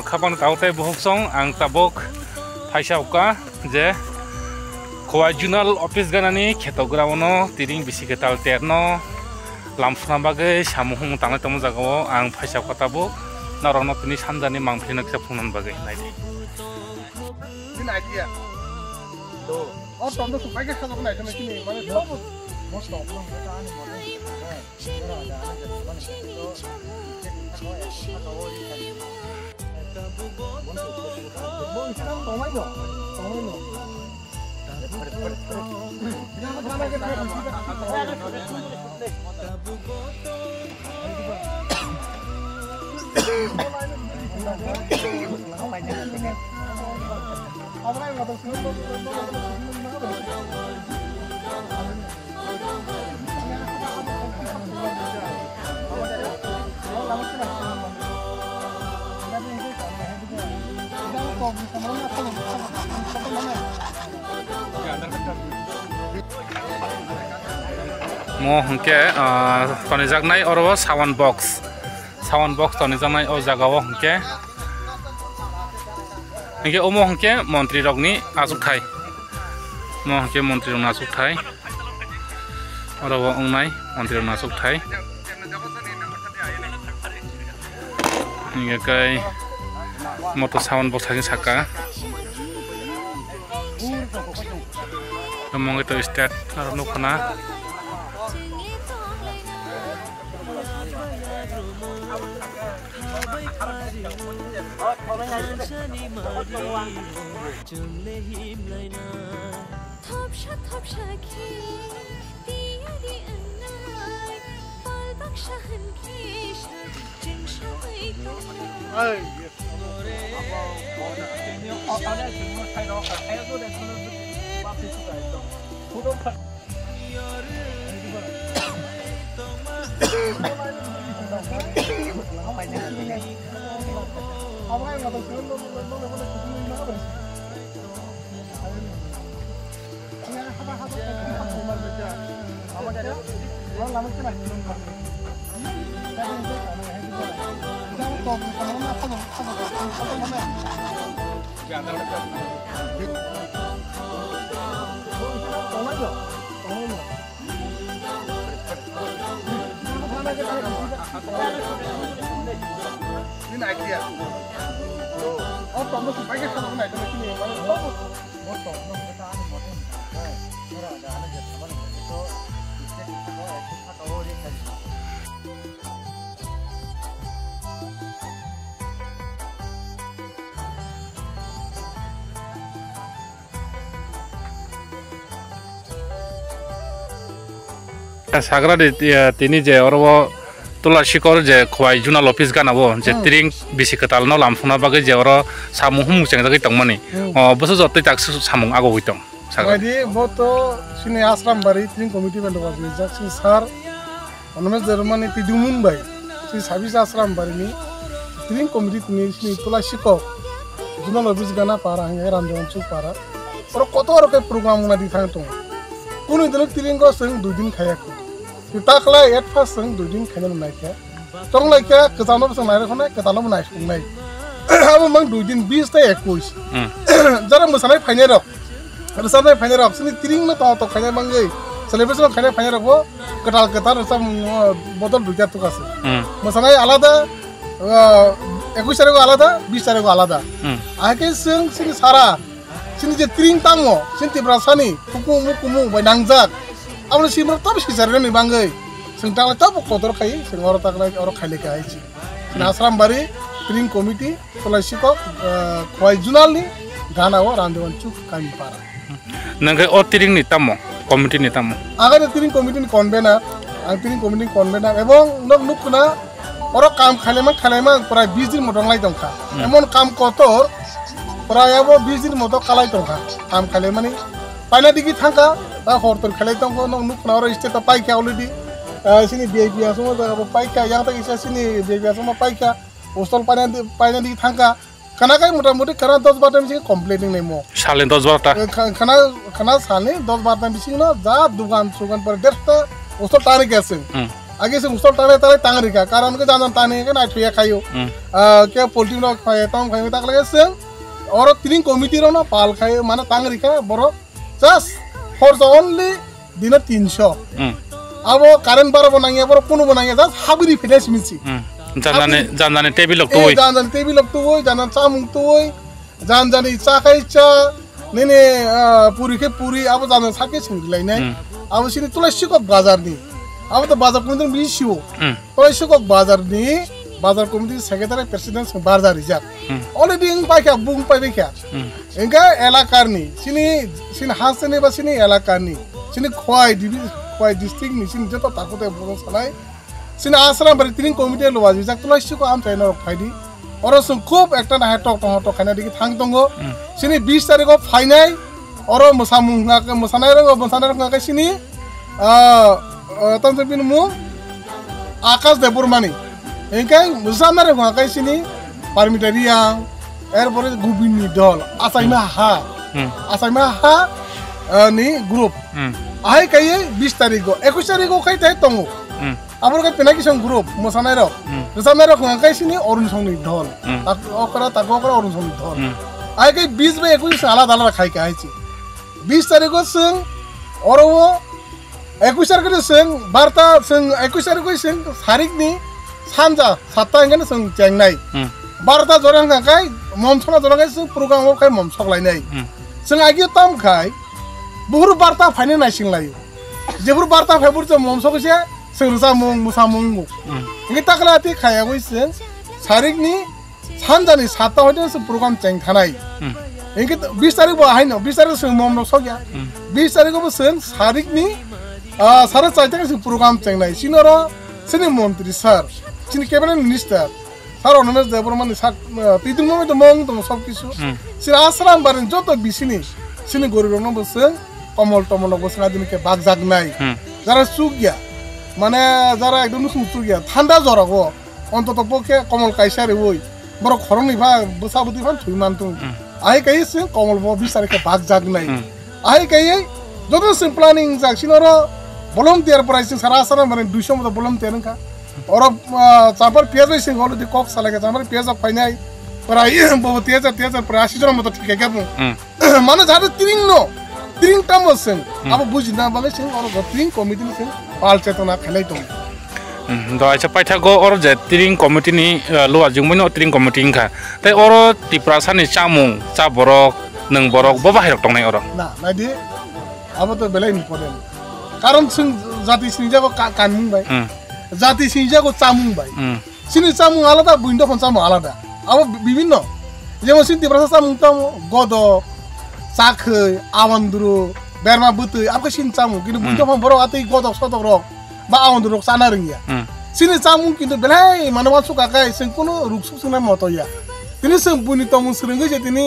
Kapang tahu teh buhuk song ang tabok paisa uka je Khowai Junal Office ganani khetograwono tiring bisi ketal terno lamfuna bagai samuhung tangnai tamu jagao ang paisa uka tabok narokno tini sanjani mangphina kisa phungnan bagai naidi ini idea tuh oh tondo supaya kita tahu naik sama sini mana tahu mau stop dong kita anu mau mo hengke toni jagnai oro sound box toni jagnai o jagao hengke omo hengke montri rokni asuk thai mo hengke montri rokni asuk thai oro ongnai montri rokni asuk thai hingga kai moto sound box thai saka ngomong itu start aro nukana ini idea oh tondo supaya kita tahu naik sama sini mana tahu mau stop dong kita anu mau ada aja teman itu bisa kita tahu dia kan sagra de tini je oro tola shikor je Khowai Junal Office ganabo je tiring bisi ketal no lamfuna bagai je oro samuhum jeng jagi tongmani boso jotte tak samung ago hoitong sagra di boto sini asram bari tiring komiti bendo babi jaksin sar onomes Germany tidumun bai si sabis asram bari ni tiring komiti tini sini tola shikor Junal Office gana para hanya randawan cu para oro koto oro ke program na di thang tong kuno dilo tiring ko seng 2 din khayak kita kalau at first seng 2 din khanya naik ya tong like ya ketano seng naik khone ketano naik naik abo mang 2 din 20 ta 21 jara musanai phanya rok sini tiring na to khanya mangai celebration khanya phanya rok bo ketal sam botol 2 tu kase musanai alada 21 ko alada 20 ko alada ake seng sini sara sini je tiring tango sini tibrasani kumu banangjak amno simro tab sisarne ni bangai singtang tab kotor khai singor takla oro khaile ka aichi nasram bari tiring committee tolasiko Khowai Junal ni gana wa randewan chu kami para nangai o tiring ni tamo committee ni tamo agar tiring committee ni convener ebong nukuna oro kam khalema prai 20 din modong lai tongkha emon kam kotor prai abo 20 din modo kalai tongkha kam khalema ni paina digi thangka ta hortor khalai tongko nukuna oro state paika already sini VIP asmo ta paika yang ta isa sini VIP asmo paika hostel paina digi thangka খানাকাই মোটামুটি খানা 10-12টা বেশি completing নেই মো সালে 10-12টা খানা সালে 10-12টা বেশি না যা দোকান পরে 150টা ওসব টানে গেছে আগে সে উসল টানে তারে টাঙরিকা কারণ কে জানান টানে কে না থুয়া খাইও কে পোল্ট্রি ন খায় তাম খাই তাক লাগেছে और 3 কমিটি র না পাল খায় মানে টাঙরিকা বড় জাস্ট ফর অনলি দিন 300 আবো কারেন্ট বারো বানাইয়া বড় কোনো বানাইয়া জাস্ট হাবিরি ফিনিশ মিছি জানজানে টেবিল লক তুই জানজানে টেবিল লক তুই জানান চামুং তুই জানজানে চা খাই চা নেনে পুরি কে পুরি আবো জানান সাকে সিংলাই নাই আবো সিনি তুলসী কো বাজার নি আবো তো বাজার কোন দিন বিশিও তুলসী কো বাজার নি বাজার কমিটি সেক্রেটারি প্রেসিডেন্ট বাজার রিজার্ভ অলরেডি ইং পাইকা বুং পাইবেকা এঙ্কা এলাকার নি সিনি হাসনে বা সিনি এলাকার নি সিনি খোয়াই ডিস্ট্রিক্ট নি সিনি যত তাকতে বড় সালাই সিনি আশ্রম বাড়ি 3 কমিটি লোয়া রিজার্ভ তুলসী কো আম চাইনা ফাইদি অরসং খুব একটা না টক খানা দিকে থাং দঙ্গো সিনি 20 তারিখও ফাইনাই অর মোসানাই রঙ সিনি তখন পিন মু আকাশ দেবরমানি এঙ্কাই মোসানাই রঙ সিনি পারমিটারিয়া এরপরে গুবিনি দল আসাইমা হা নি গ্রুপ আই কাই 20 তারিখও 21 তারিখও খাই তাই তঙ্গো আবার কে পেনাকি সং গ্রুপ মোসানাই রক খাই সিনি অরুণ সংনি দল তাকো অরুণ সংনি দল আই কাই 20 বা 21 আলাদা আলাদা খাই আইছি 20 তারিখও সং অরো 21 তারিখে সং বার্তা সং 21 তারিখে সং তারিখনি সানজা 7টা এখানে সং চেংনাই বার্তা জরাং খাই মমসনা জরাং খাই সং প্রোগ্রাম খাই মমসক লাইনাই সং আগি তাম খাই বহুর বার্তা ফাইনে নাইসিং লাयो जेबुर बार्ता फेबुर जो ममसक से सं रुसा मुं मुसा मुं इनि ताकला ति खाया गइसं सारिकनि सानजानि 7टा होइदों सं प्रग्राम चें थानाय इनके 20 तारिख बा हाइनो 20 तारिख सं ममनो सग्या 20 तारिख बो सं सारिकनि सारा चाइता सं प्रग्राम चेंनाय सिनर सिनि मन्त्री सर सिनि कैबिनेट मिनिस्टर सर अनमेश देबरमानि सात पिदुमो तो मं तो सब किछु सिनि आश्रम बारन जतो बिसिनि सिनि गरिबनो बसं कमल टमल बसना दिन के बाग जागनाय যারা সুগিয়া মানে যারা একদম সুগিয়া ঠান্ডা জ্বর গো অন্তত পক্ষে কমল কাইসারে ওই বড় খরনি ভা বসাবতি ভান থুই মানতু আই কাইছে কমল ব বিচারকে বাগ জাগনাই আই কাই যত সিম প্ল্যানিং জাকসিনর ভলান্টিয়ার প্রাইসিং সারা সারা মানে 200 মত ভলান্টিয়ার কা और चापर पेज सिंग होल दि कॉक साले के चापर पेज फाइनाय प्राय बो तेज प्राय 80 जन मत ठीक है माने जाते 3 time sen abo bujina bale sen or 3 committee sen pal chetona khelai tong do acha paitha go or je 3 committee ni lo ajungmino 3 committee kha tai or tiprasa ni chamung cha borok nang borok bo bahirok tongnai or na nadi abo to bele important karon sing jati sinja ko kanmung bai jati sinja ko chamung bai sini chamung alada buindo kon chamung alada abo bibinno jemon sin tiprasa chamung tam godo চাখৈ আওয়ান্দুরো বেরমা বুতৈ আপকে সিন চামু কিন্তু বুইতো ফম বড় আতেই গদক সদক rock বা আওয়ান্দুরো চানা রঙিয়া সিনি চামু কিন্তু বেলাই মানবা সুকাকাই সিন কোনো রুকসুক সুনা মতইয়া তিনি সিন বুনি তমু সুরঙ্গি যে তিনি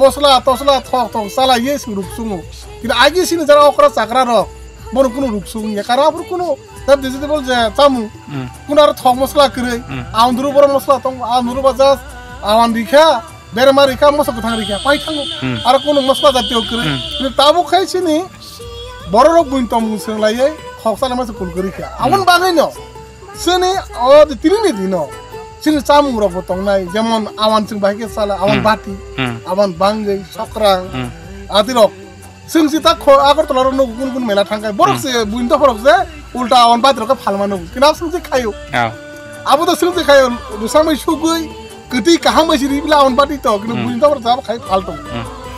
মশলা তসলা থক থক চালাইয়ে সিন রুকসুমু কিন্তু আগে সিনি যারা অকরা চাকরা রক বড় কোনো রুকসুক ইয়া কারণ আপর কোনো তার ভেজিটেবল যে চামু কোনো আর থক মশলা করে আওয়ান্দুরো বড় মশলা তম আওয়ান্দুরো বাজাস আওয়ান রিখা বেরমা রিখা মশলা কোথাং রিখা পাই থাঙ্গো আর কোনো মশলা জাতীয় করে কিন্তু তাবো খাইছিনি বড় রক বুইন তম সুরলাইয়ে খকসালে মাছ কুল করে রিখা আমন বাঙাই ন সিনি ও তিরিনি দিন সিনি চামু রক তংনাই যেমন আওয়ান সিং বাইকে সালা আওয়ান বাটি আওয়ান বাঙ্গৈ সকরাং আদিরক সিং সিতা আগর তলার ন গুন মেলা থাঙ্গাই বড় সে বুইন তো ফরক যে উল্টা আওয়ান বাটি রক ফালমানো কিনা সিং সে খায়ো আবো তো সিং সে খায়ো রুসামাই সুগৈ গতি কাহাম বাইছিরি বিলা আওয়ান বাটি তো কিন্তু বুইন তো ফরক যাব খাই ফালতো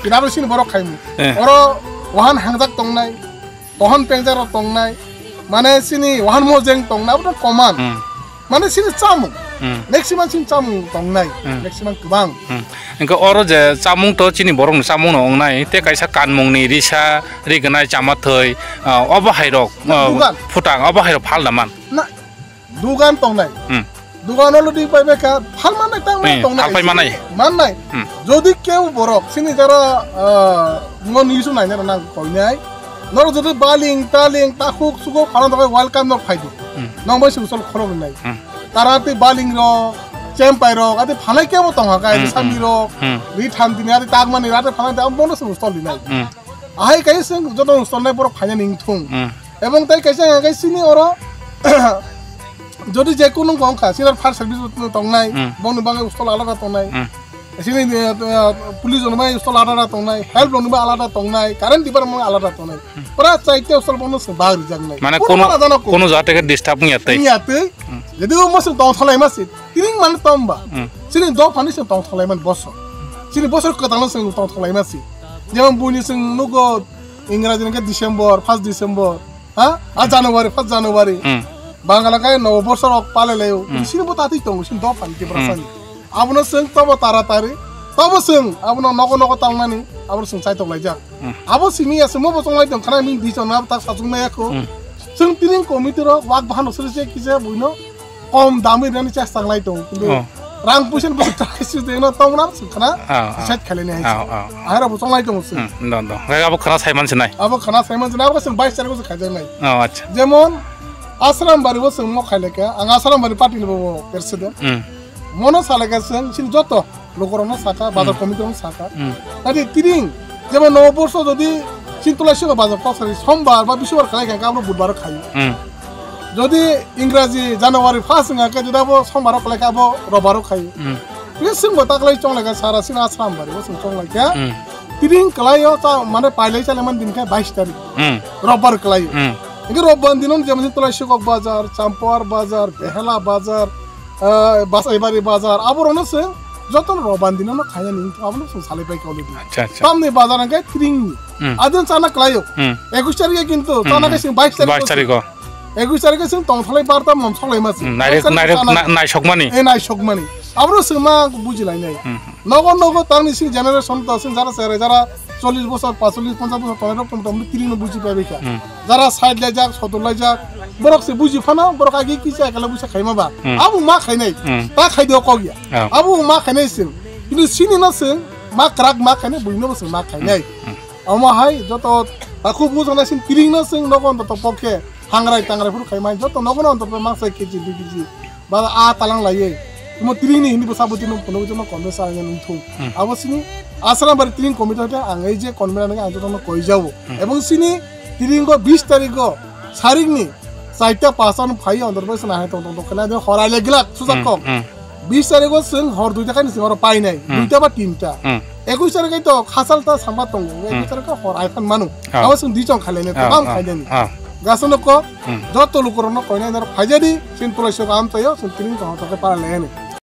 কিনা সিনি বড় খাইমু অর ওহান হাংজাক তংনাই ওহান পেংজার তংনাই মানে সিনি ওহান মজেং তংনা বড় কমান মানে সিনি চামু मैक्सिमम सिम चामु तंगनाय मैक्सिमम गोबां इनका और जे चामुं तो चिनि बरं चामुं नंगनाय ते कायसा कानमुंनि रिसा रिगनाय चामाथै अबा हायरक फुटां अबा हायरक फाल नामान ना दुगान तंगनाय दुगान अलरेडी पाइबेका फाल मानाय तंगनाय फाल पाइ मानाय যদি কেউ বরক সিনি যারা মন ইসু নাই না কইনাই নর যদি বালিং তালিং তাকুক সুগো ফালান দকে ওয়েলকাম ন ফাইদি নংবাই সুসল খরব নাই তারাতে বালিং র cempai rok ati phalai ke mo tong ka sami rok ri tham dini ati tag mani rate phalai da bonus stol dinai ahai kai sing joto stol nai borok phanya ning thung ebong tai kaisa kai sini oro যদি যে কোনো গং খা সিনার fire service তং নাই বং বাংলা উস্তল আলাদা তং নাই সিনি police জনবাই উস্তল আলাদা তং নাই হেল্প জনবা আলাদা তং নাই কারেন্ট ডিপার্টমেন্ট আলাদা তং নাই পুরা চাইতে উস্তল বন বাগ রিজাং নাই মানে কোন জাতেকে ডিস্টার্ব নিয়াতে যদি ও মস তং থলাই মাসি তিরিং মানে তম্বা সিনি দ ফানি সে তং থলাই মান বস সিনি বছর কতানো সে তং থলাই মাসি যেমন বুনি সে নুগো ইংরেজি নাকি ডিসেম্বর 1 ডিসেম্বর হ্যাঁ আর জানুয়ারি 1 জানুয়ারি Bangala kaya no bosor ok pale leo. Sini bo tati tong sini dopan ki perasaan. Abuno seng tobo taratari. Tobo seng abuno noko tang nani. Abuno seng sai tong laja. Abo sini ya semua bosong lagi tong karena min di sana tak satu na aku. Seng tiring komite ro wak bahan no seri kise buino. Kom dami rani cah sang lagi tong. Rang pusen bosong cakis itu no tong na seng karena set kali ni. Akhirnya bosong lagi tong seng. No. Kayak abo kena Simon senai. Abo kena Simon senai. Abo seng baik cari bosong kaji nai. Oh acha. Jemon Asram bari bos semua kaya leka, ang asram bari parti lebo presiden. Mono salaka sen, sini joto, lokorono saka, bazar komite ono saka. Tadi tiring, jema no borso jadi sini tulah sih bazar pasari, sombar, babi sih kaya kaya kamu budbar kaya. Jadi Inggris Januari pas nggak kaya jadi abo sombar kaya abo robar kaya. Ini semua tak lagi cong leka sara sini asram bari bos cong leka. Tiring kelayo ta mana pilih cale man din kaya 22 tarik. Robar kelayo. Ini roban dinon zaman itu lah Shikok Bazar, Campur Bazar, Behela Bazar, Basai Bazar. Abu orang nasi, jatuh roban dinon nak kaya nih, abu nasi salih baik kalau itu. Tam nih bazar angkat kering. Ada sana kelayu. Egus cari ya kintu, sana kesing baik cari ko. Egus cari kesing tong salih parta mam salih masih. Naik shock money. Naik shock money. Abu nasi mah buji lain nih. Nogo tang nih sih generation tuh sih jara 40 বছর 45 50 বছর পরে তোমরা তিরিনো বুঝি পাবে কা যারা side লাই যাক সদর লাই যাক বরক সে বুঝি ফানা বরক আগে কি চাই কালে বুঝা খাইমা বা আবু মা খাই নাই তা খাই দিও কগিয়া আবু মা খাই নাই সিন কিন্তু সিনি না সিন মা ক্রাক মা খাই নাই বুইনো বসে মা খাই নাই আমা হাই যত খুব বুঝনা সিন তিরিং না সিন নগন তো পক্ষে হাংরাই টাংরাই ফুর খাই মাই যত নগন অন্ত মা সাই কেজি 2 কেজি বা আ তালাং লাইয়ে Mo tiring ni hindi pa sabot yung puno ito mo konbesa ang yung thong. Abo sini asram bari tiring komite hote ang ay je konbena nang ang tono koi jabo. Ebong sini tiring ko 20 tarik ko saring ni saita pasan phai andar bes na hai tong kala de horai legla susak ko. 20 tarik ko sing hor duita kan sing hor pai nai. Duita ba tinta. 21 tarik to khasal ta sambat tong. 21 tarik ko hor ai kan manu. Abo sing di chong khale ne to kam khai den. Gasono ko joto lukorono koi nai dar phai jadi sin tulai so kam tayo sin tiring ko to ke para le ne.